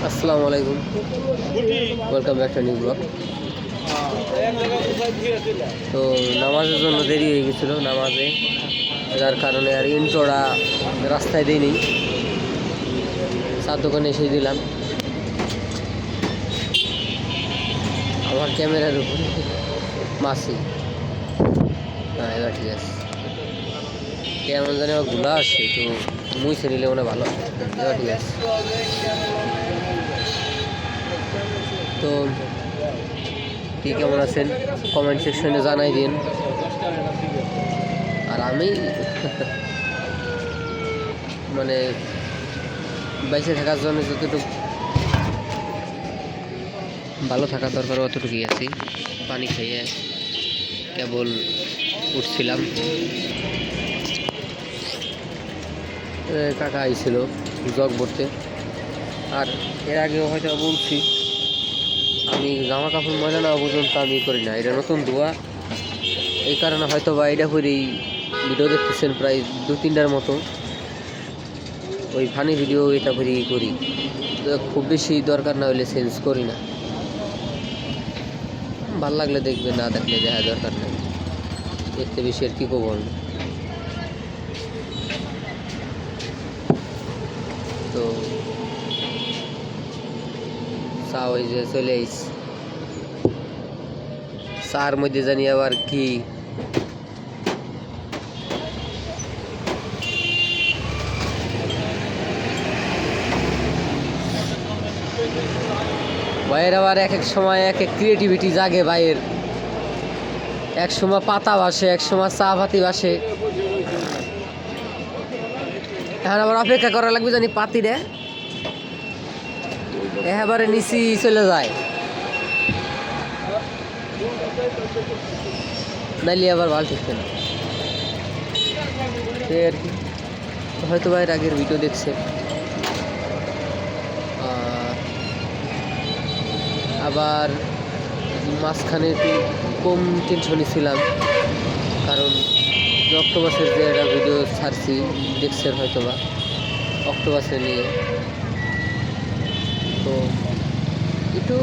আসসালামু আলাইকুম, welcome back to new blog. তো নামাজের জন্য দেরি হয়ে গেছিলো, নামাজে যার কারণে আর ইন্ট্রোটা রাস্তায় দিইনি, চার দোকানে এসে দিলাম। আমার ক্যামেরার উপরে মাসি, হ্যাঁ এবার ঠিক আছে। কেমন জানি আমার ঘুলা আসছে, তো মুছে নিলে মনে ভালো, এবার ঠিক আছে। তো কি কেমন আছেন কমেন্ট সেকশনে জানাই দিন। আর আমি মানে বেঁচে থাকার জন্য যতটুকু ভালো থাকা দরকার অতটুকুই আছি। পানি খেয়ে কেবল উঠছিলাম, কাকা আইছিল জগ ভরতে। আর এর আগেও হয়তো বলছি, আমি জামা কাপড় ময়লা না পর্যন্ত আমি করি না, এটা নতুন ধোয়া, এই কারণে হয়তো বা এটা করেই ভিডিও দেখতেছেন প্রায় 2-3টার মতো। ওই ফানি ভিডিও এটা করেই করি, খুব বেশি দরকার না হলে চেঞ্জ করি না। ভাল লাগলে দেখবে, না দেখলে দেখা দরকার নেই, দেখতে বেশি আর কি করবো। তো চা ওই যে চলে আইস, চার মধ্যে জানি আবার কি ভাইয়ের আবার এক এক সময় এক এক ক্রিয়েটিভিটি জাগে ভাইয়ের। এক সময় পাতা বাসে, এক সময় চা পাতি বাসে। এখন আবার অপেক্ষা করা লাগবে জানি পাতি রে এবারে নিচি চলে যায়, নাইলে আবার ভালো ঠিকছে না। আর কি হয়তো ভাইয়ের আগের ভিডিও দেখছে। আবার মাঝখানে একটু কম টেনশনে ছিলাম, কারণ অক্টোপাসের যে একটা ভিডিও ছাড়ছি দেখছেন হয়তো বা, অক্টোপাসে নিয়ে। তো একটু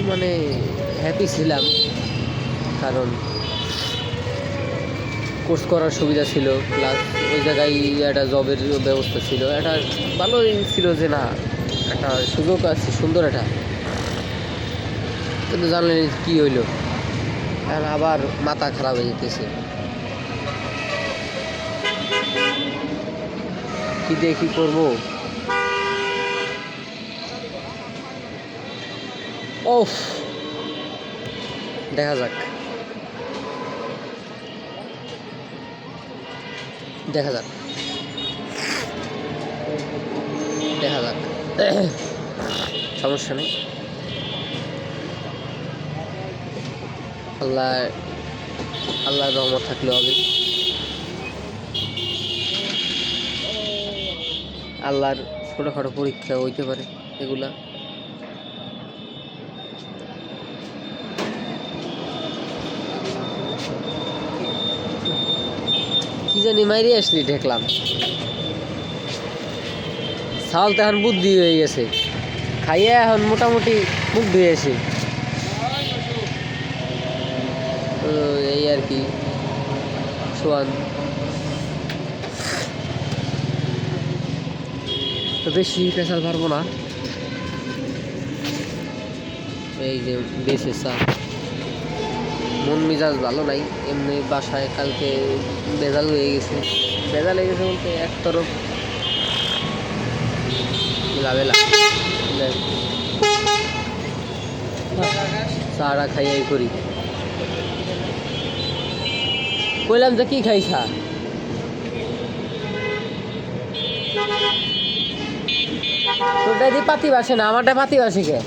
মানে হ্যাপি ছিলাম, কারণ কোর্স করার সুবিধা ছিল, প্লাস ওই জায়গায় একটা জবের ব্যবস্থা ছিল, একটা ভালোই ছিল যে না একটা সুযোগ আছে সুন্দর একটা। কিন্তু জানলেন কী হইলো, এখন আবার মাথা খারাপ হয়ে যেতেছে। কী দিয়ে কী করবো, ওফ দেখা যাক দেখা যাক দেখা যাক সমস্যা নেই। আল্লাহর রহমত থাকলে হবে, আল্লাহর ছোটোখাটো পরীক্ষা হইতে পারে এগুলা। কি জানি মাইরে আসলি ঢেকলাম, ছাগল তো এখন বুদ্ধি হয়ে গেছে, খাইয়ে এখন মোটামুটি মুখ ধুয়ে আসি। এই আর কি সোয়ান, তো বেশি পেশাল পারবো না। এই যে বেশি চা, মন মেজাজ ভালো নাই, এমনি বাসায় কালকে বেজাল হয়ে গেছে বলতে এক তরফ লাভেলা চাটা খাইয়াই করি। কইলাম যে কি খাইছা, তোরটা দিয়ে পাতি বাসে না, আমারটা পাতি বাসে কে?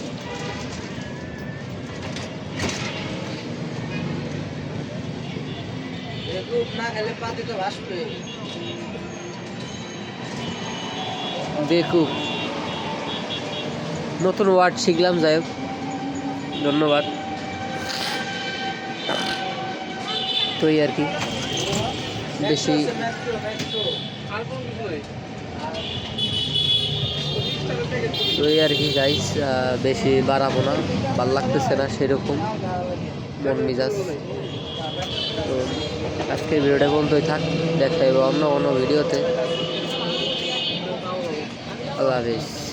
বেকুব, নতুন ওয়ার্ড শিখলাম, যাই হোক ধন্যবাদ। তো এই আর কি, বেশি এই আর কি গাইস, বেশি বাড়াবো না, ভাল লাগতেছে না সেরকম মন মেজাজ। তো আজকের ভিডিওটা পর্যন্তই থাক, দেখা হবে অন্য অন্য ভিডিওতে। আল্লাহ হাফিজ।